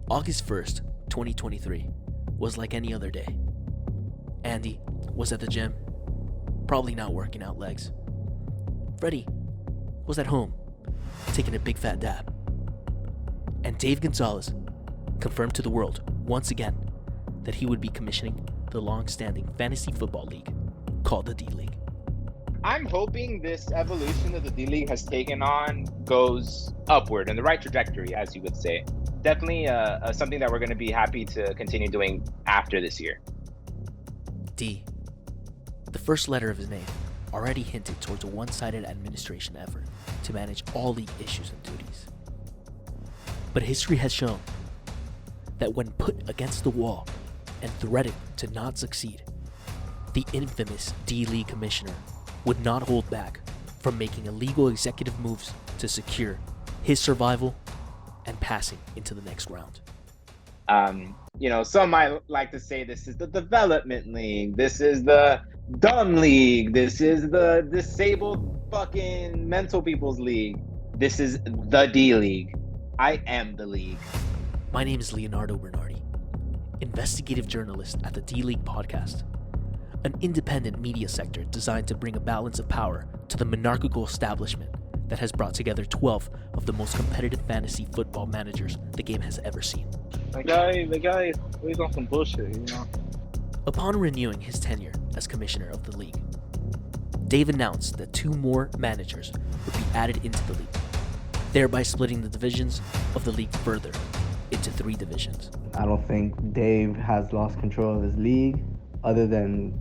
August 1st, 2023 was like any other day. Andy was at the gym, probably not working out legs. Freddy was at home, taking a big fat dab. And Dave Gonzalez confirmed to the world once again that he would be commissioning the long-standing fantasy football league called the D-League. I'm hoping this evolution that the D-League has taken on goes upward in the right trajectory, as you would say. Definitely something that we're going to be happy to continue doing after this year. D, the first letter of his name, already hinted towards a one-sided administration effort to manage all league issues and duties. But history has shown that when put against the wall and threatened to not succeed, the infamous D-League commissioner would not hold back from making illegal executive moves to secure his survival and passing into the next round. Some might like to say this is the development league, this is the dumb league, this is the disabled fucking mental people's league. This is the D-League. I am the league. My name is Leonardo Bernardi, investigative journalist at the D-League podcast, an independent media sector designed to bring a balance of power to the monarchical establishment that has brought together 12 of the most competitive fantasy football managers the game has ever seen. The guy is on some bullshit, Upon renewing his tenure as commissioner of the league, Dave announced that 2 more managers would be added into the league, thereby splitting the divisions of the league further into 3 divisions. I don't think Dave has lost control of his league other than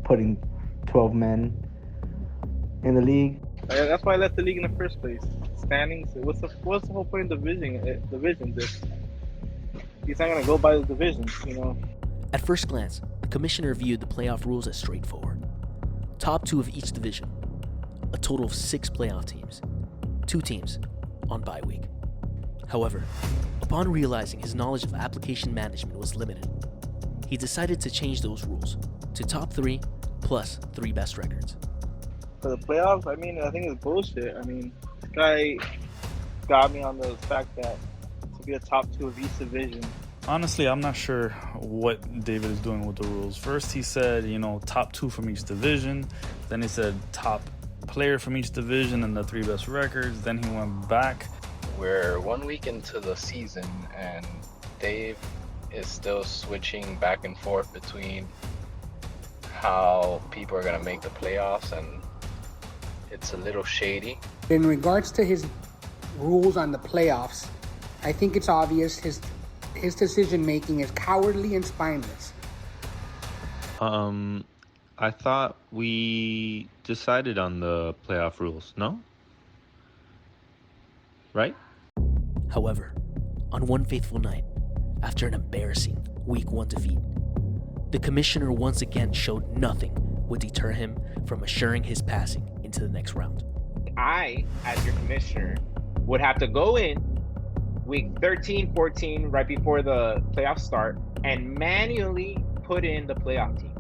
putting 12 men in the league. That's why I left the league in the first place. Standings. What's the whole point of divisions? He's not gonna go by the divisions, At first glance, the commissioner viewed the playoff rules as straightforward. Top 2 of each division, a total of 6 playoff teams, 2 teams on bye week. However, upon realizing his knowledge of application management was limited, he decided to change those rules to top 3 plus 3 best records. For the playoffs, I think it's bullshit. This guy got me on the fact that to be a top 2 of each division. Honestly, I'm not sure what David is doing with the rules. First, he said, top 2 from each division. Then he said top player from each division and the 3 best records. Then he went back. We're 1 week into the season, and Dave is still switching back and forth between how people are going to make the playoffs, and it's a little shady. In regards to his rules on the playoffs, I think it's obvious his decision making is cowardly and spineless. I thought we decided on the playoff rules, no? Right? However, on one fateful night, after an embarrassing Week 1 defeat, the commissioner once again showed nothing would deter him from assuring his passing into the next round. I, as your commissioner, would have to go in week 13, 14, right before the playoffs start, and manually put in the playoff teams.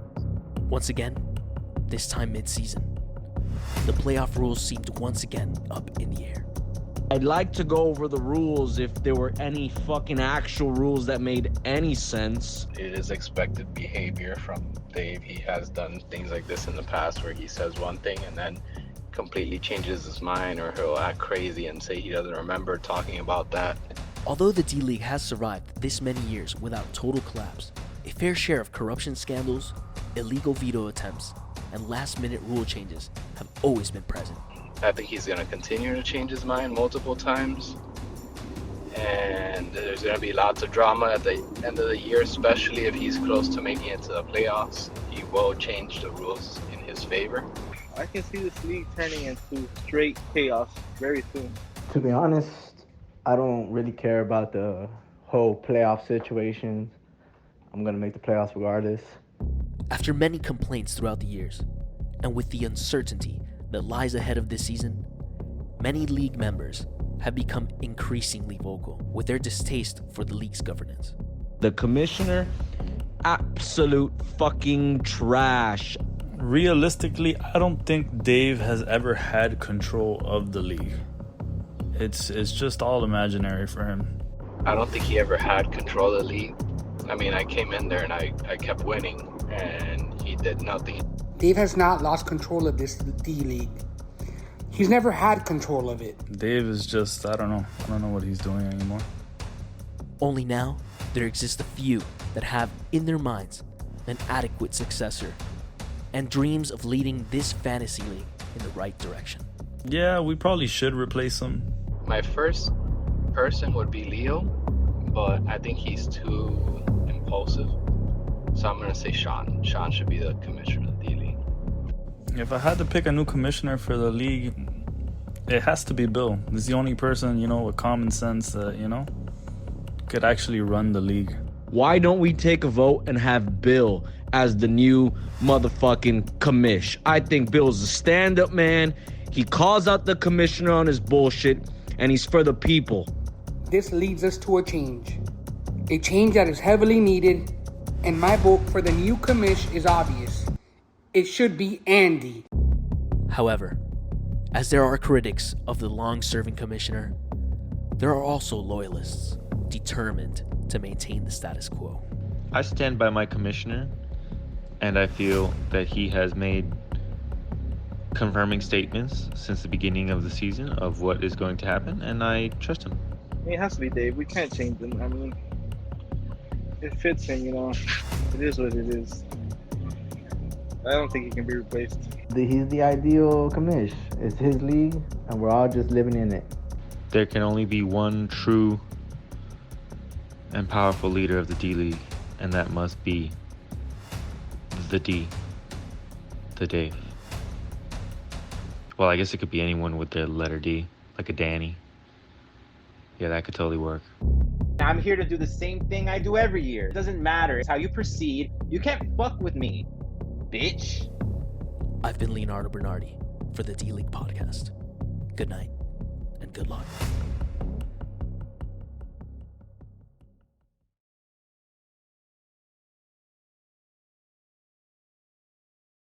Once again, this time mid-season, the playoff rules seemed once again up in the air. I'd like to go over the rules if there were any fucking actual rules that made any sense. It is expected behavior from Dave. He has done things like this in the past where he says one thing and then completely changes his mind, or he'll act crazy and say he doesn't remember talking about that. Although the D-League has survived this many years without total collapse, a fair share of corruption scandals, illegal veto attempts, and last-minute rule changes have always been present. I think he's going to continue to change his mind multiple times, and there's going to be lots of drama at the end of the year, especially if he's close to making it to the playoffs. He will change the rules in his favor. I can see this league turning into straight chaos very soon. To be honest, I don't really care about the whole playoff situation. I'm going to make the playoffs regardless. After many complaints throughout the years, and with the uncertainty that lies ahead of this season, many league members have become increasingly vocal with their distaste for the league's governance. The commissioner, absolute fucking trash. Realistically, I don't think Dave has ever had control of the league. It's just all imaginary for him. I don't think he ever had control of the league. I mean, I came in there and I kept winning, and he did nothing. Dave has not lost control of this D-League. He's never had control of it. Dave is just, I don't know what he's doing anymore. Only now, there exist a few that have in their minds an adequate successor and dreams of leading this fantasy league in the right direction. Yeah, we probably should replace him. My first person would be Leo, but I think he's too impulsive. So I'm going to say Sean. Sean should be the commissioner of the D-League. If I had to pick a new commissioner for the league, it has to be Bill. He's the only person, with common sense that, could actually run the league. Why don't we take a vote and have Bill as the new motherfucking commish? I think Bill's a stand-up man. He calls out the commissioner on his bullshit, and he's for the people. This leads us to a change. A change that is heavily needed, and my vote for the new commish is obvious. It should be Andy. However, as there are critics of the long-serving commissioner, there are also loyalists determined to maintain the status quo. I stand by my commissioner, and I feel that he has made confirming statements since the beginning of the season of what is going to happen, and I trust him. I mean, it has to be Dave. We can't change him. I mean, it fits him, It is what it is. I don't think he can be replaced. He's the ideal commish. It's his league, and we're all just living in it. There can only be one true and powerful leader of the D-League, and that must be the D, the Dave. Well, I guess it could be anyone with the letter D, like a Danny. Yeah, that could totally work. I'm here to do the same thing I do every year. It doesn't matter. It's how you proceed. You can't fuck with me, bitch. I've been Leonardo Bernardi for the D-League podcast. Good night and good luck.